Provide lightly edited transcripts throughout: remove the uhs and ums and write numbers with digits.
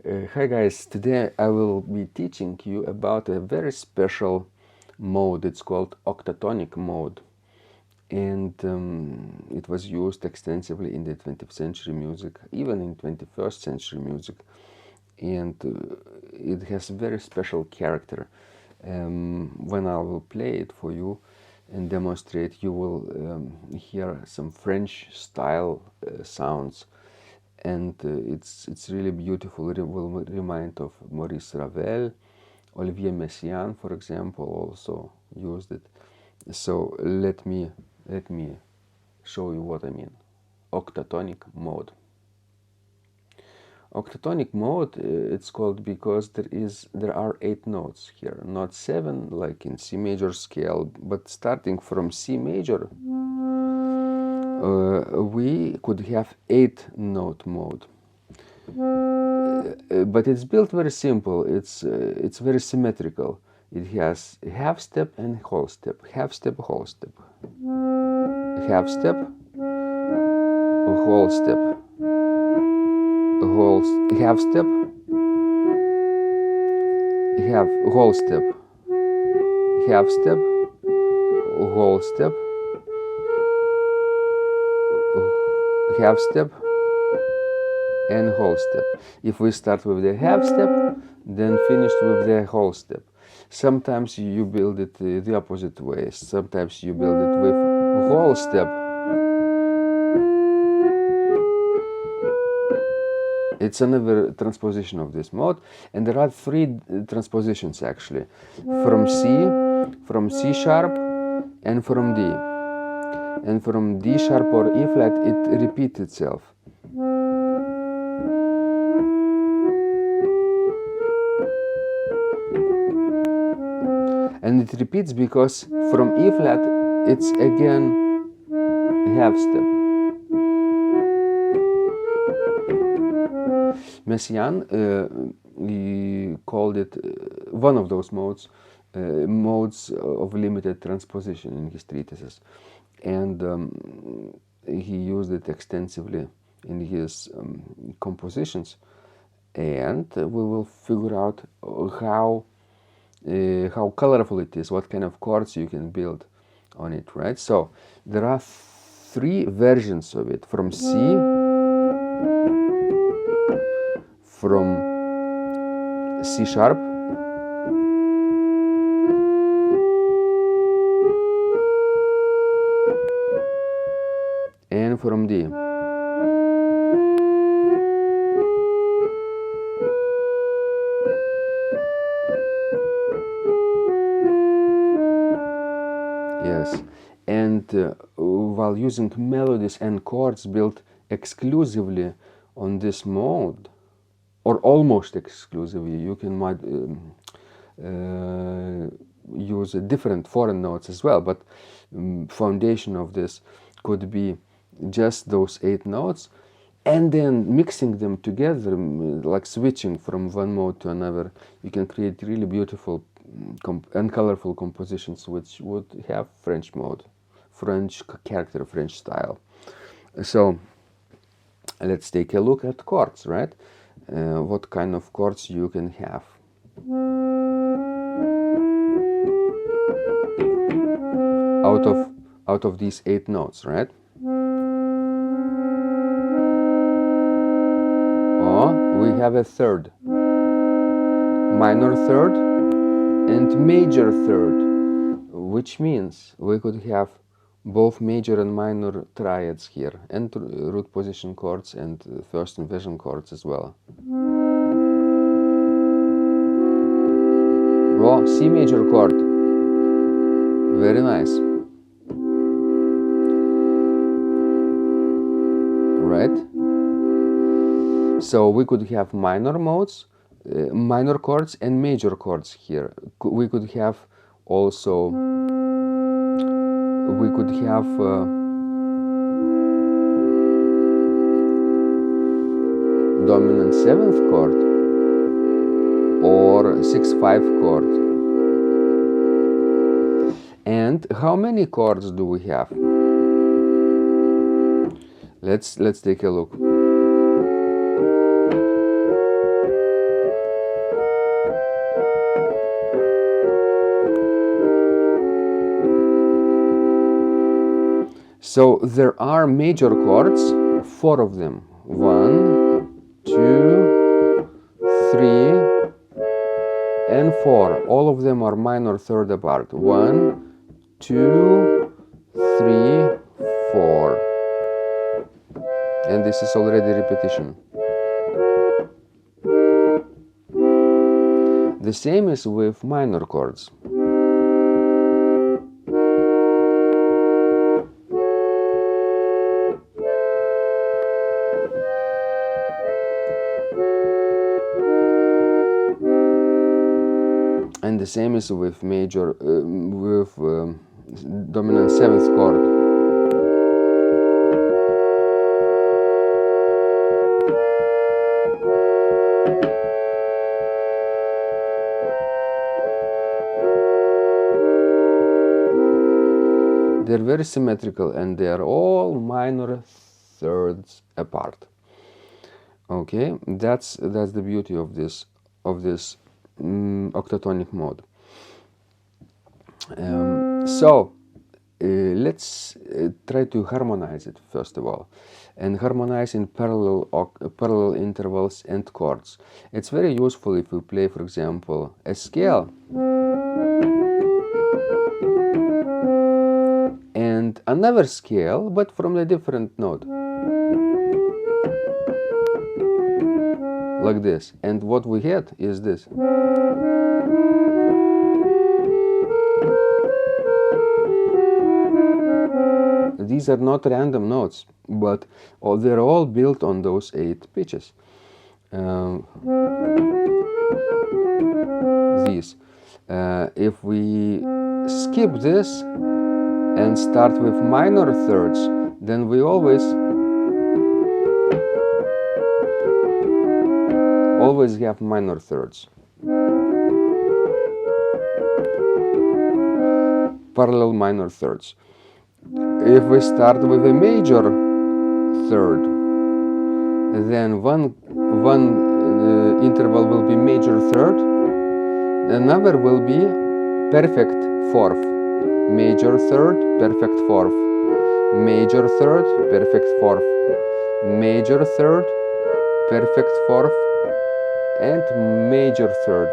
Hi guys, today I will be teaching you about a very special mode. It's called Octatonic Mode, and it was used extensively in the 20th century music, even in 21st century music, and it has a very special character. When I will play it for you and demonstrate, you will hear some French style sounds, and it's really beautiful. It will remind of Maurice Ravel. Olivier Messiaen, for example, also used it. So let me show you what I mean. Octatonic mode. Octatonic mode, it's called because there are 8 notes here, not 7 like in C major scale, but starting from C major, we could have 8 note mode. But it's built very simple. It's very symmetrical. It has half step and whole step, half step, whole step, half step, whole step, half step, half whole step, half step, whole step, half step, and whole step. If we start with the half step, then finished with the whole step. Sometimes you build it the opposite way. Sometimes you build it with whole step. It's another transposition of this mode, and there are 3 transpositions actually, from C sharp, and from D. And from D sharp or E flat, it repeats itself. And it repeats because from E flat, it's again half step. Messiaen he called it one of those modes, modes of limited transposition in his treatises, and he used it extensively in his compositions, and we will figure out how colorful it is, what kind of chords you can build on it, right? So there are 3 versions of it, from C, from C sharp, and from D. Yes, and while using melodies and chords built exclusively on this mode, or almost exclusively, you can use different foreign notes as well, but foundation of this could be just those 8 notes, and then mixing them together, like switching from one mode to another, you can create really beautiful and colorful compositions which would have French mode, French character, French style. So let's take a look at chords, right? What kind of chords you can have. Out of these 8 notes, right? Oh, we have a third, minor third, and major third, which means we could have both major and minor triads here, and root position chords and first inversion chords as well. Oh, C major chord, very nice, right? So we could have minor modes, minor chords and major chords here. We could have also, we could have dominant 7th chord or 6/5 chord. And how many chords do we have? Let's take a look. So there are major chords, 4 of them. 1, 2, 3, and 4. All of them are minor third apart. 1, 2, 3, 4. And this is already repetition. The same is with minor chords. And the same is with major, dominant 7th chord. They're very symmetrical and they are all minor thirds apart. Okay, that's the beauty of this octatonic mode. Let's try to harmonize it first of all, and harmonize in parallel intervals and chords. It's very useful if we play, for example, a scale and another scale, but from a different note, like this. And what we get is this. These are not random notes, but they're all built on those 8 pitches. These. If we skip this and start with minor thirds, then we always have minor thirds. Parallel minor thirds. If we start with a major third, then one interval will be major third, another will be perfect fourth. Major third, perfect fourth. Major third, perfect fourth. Major third, perfect fourth, and major third.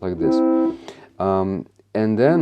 Like this. And then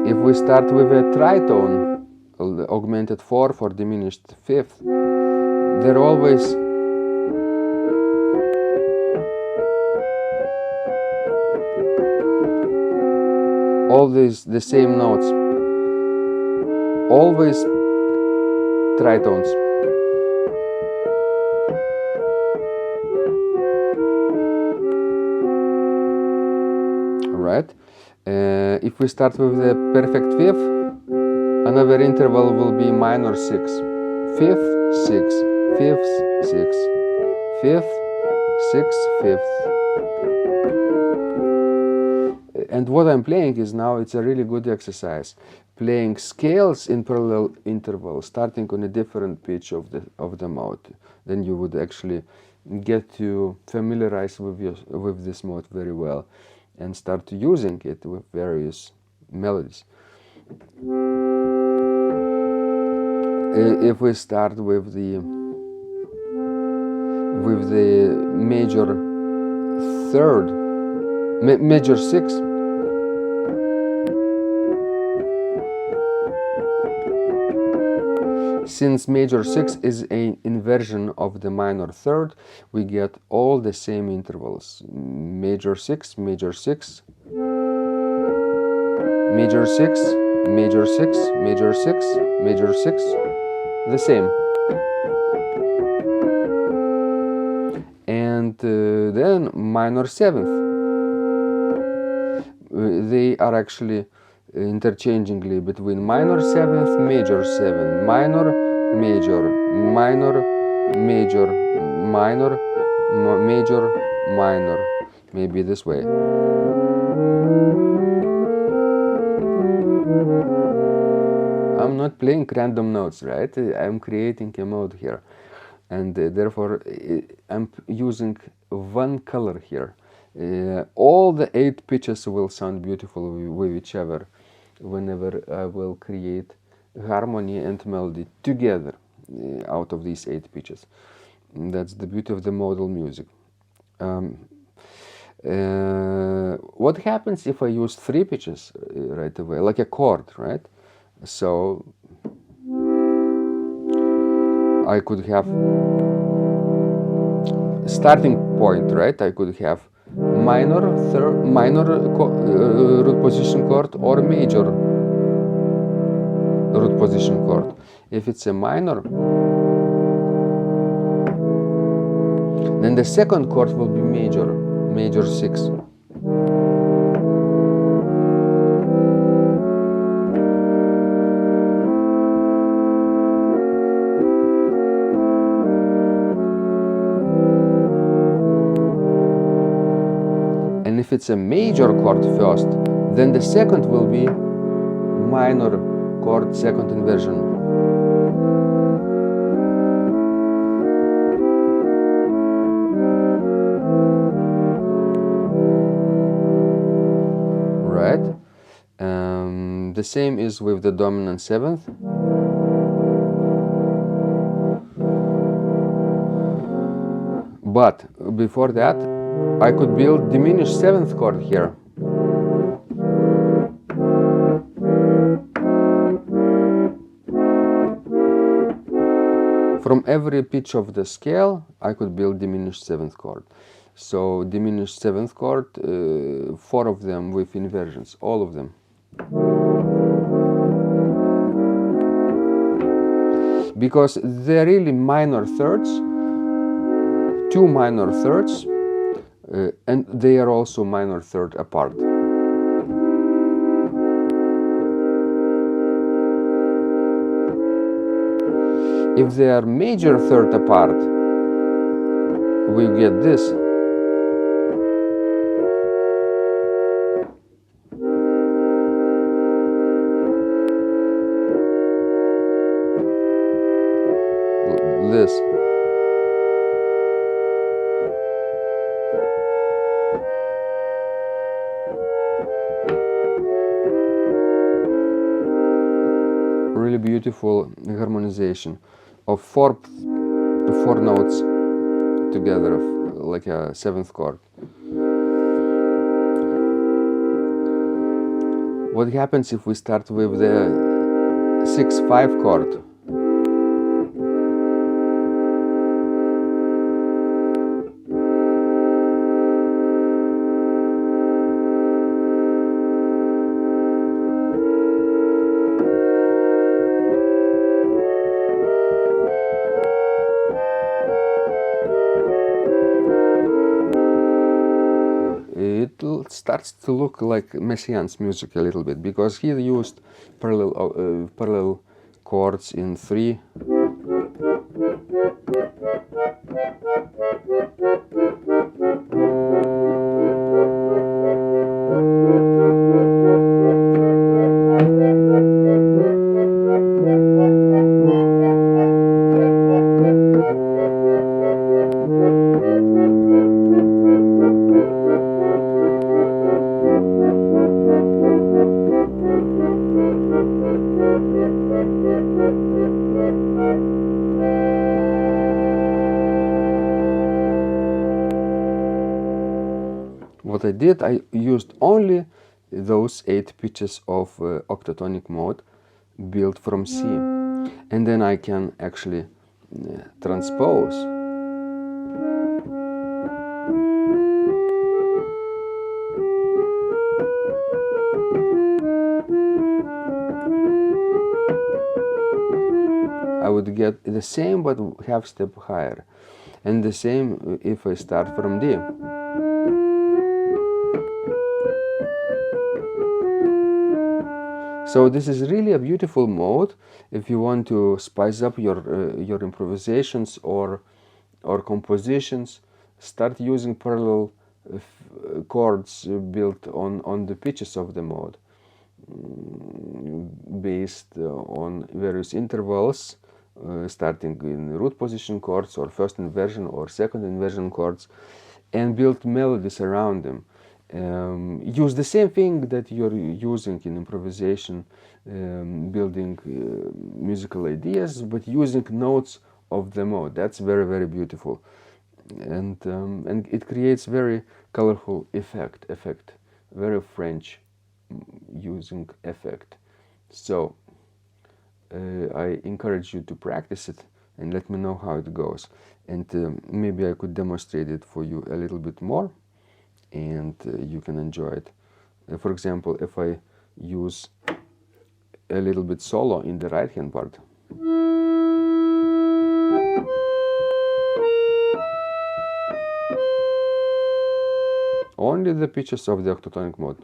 if we start with a tritone, augmented fourth or diminished fifth, they're always the same notes, always tritones. Right? If we start with the perfect fifth, another interval will be minor 6. Fifth, 6, fifth, 6, fifth, 6, fifth. And what I'm playing is now, it's a really good exercise. Playing scales in parallel intervals, starting on a different pitch of the mode. Then you would actually get to familiarize with this mode very well and start using it with various melodies. If we start with the major third, major 6, since major 6 is an inversion of the minor third, we get all the same intervals. Major 6, major 6, major 6, major 6, major 6, major 6, the same. And then minor 7th. They are actually interchangingly between minor 7th, major 7, minor, major, minor, major, minor, major, minor. Maybe this way. I'm not playing random notes, right? I'm creating a mode here, and therefore I'm using one color here. All the 8 pitches will sound beautiful with each other whenever I will create harmony and melody together out of these 8 pitches. And that's the beauty of the modal music. What happens if I use 3 pitches right away, like a chord, right? So I could have starting point, right? I could have minor root position chord or major root position chord. If it's a minor, then the second chord will be major 6. And if it's a major chord first, then the second will be minor chord second inversion. Right? The same is with the dominant 7th. But before that, I could build diminished 7th chord here. From every pitch of the scale, I could build diminished 7th chord. So diminished 7th chord, 4 of them with inversions, all of them. Because they're really minor thirds, 2 minor thirds, and they are also minor third apart. If they are major third apart, we get this. This. Really beautiful harmonization of four notes together, like a 7th chord. What happens if we start with the 6-5 chord? It starts to look like Messiaen's music a little bit, because he used parallel chords in 3. What I did, I used only those 8 pitches of octatonic mode built from C, and then I can actually transpose. I would get the same but half step higher, and the same if I start from D. So this is really a beautiful mode if you want to spice up your improvisations or compositions. Start using parallel chords built on the pitches of the mode, based on various intervals, starting in root position chords or first inversion or second inversion chords, and build melodies around them. Use the same thing that you're using in improvisation, building musical ideas, but using notes of the mode. That's very, very beautiful, and it creates very colorful effect, very French using effect. So I encourage you to practice it and let me know how it goes, and maybe I could demonstrate it for you a little bit more, and you can enjoy it. For example, if I use a little bit solo in the right hand part, only the pitches of the octatonic mode.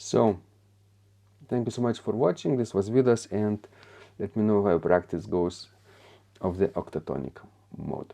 So, thank you so much for watching. This was Vidas, and let me know how your practice goes of the octatonic mode.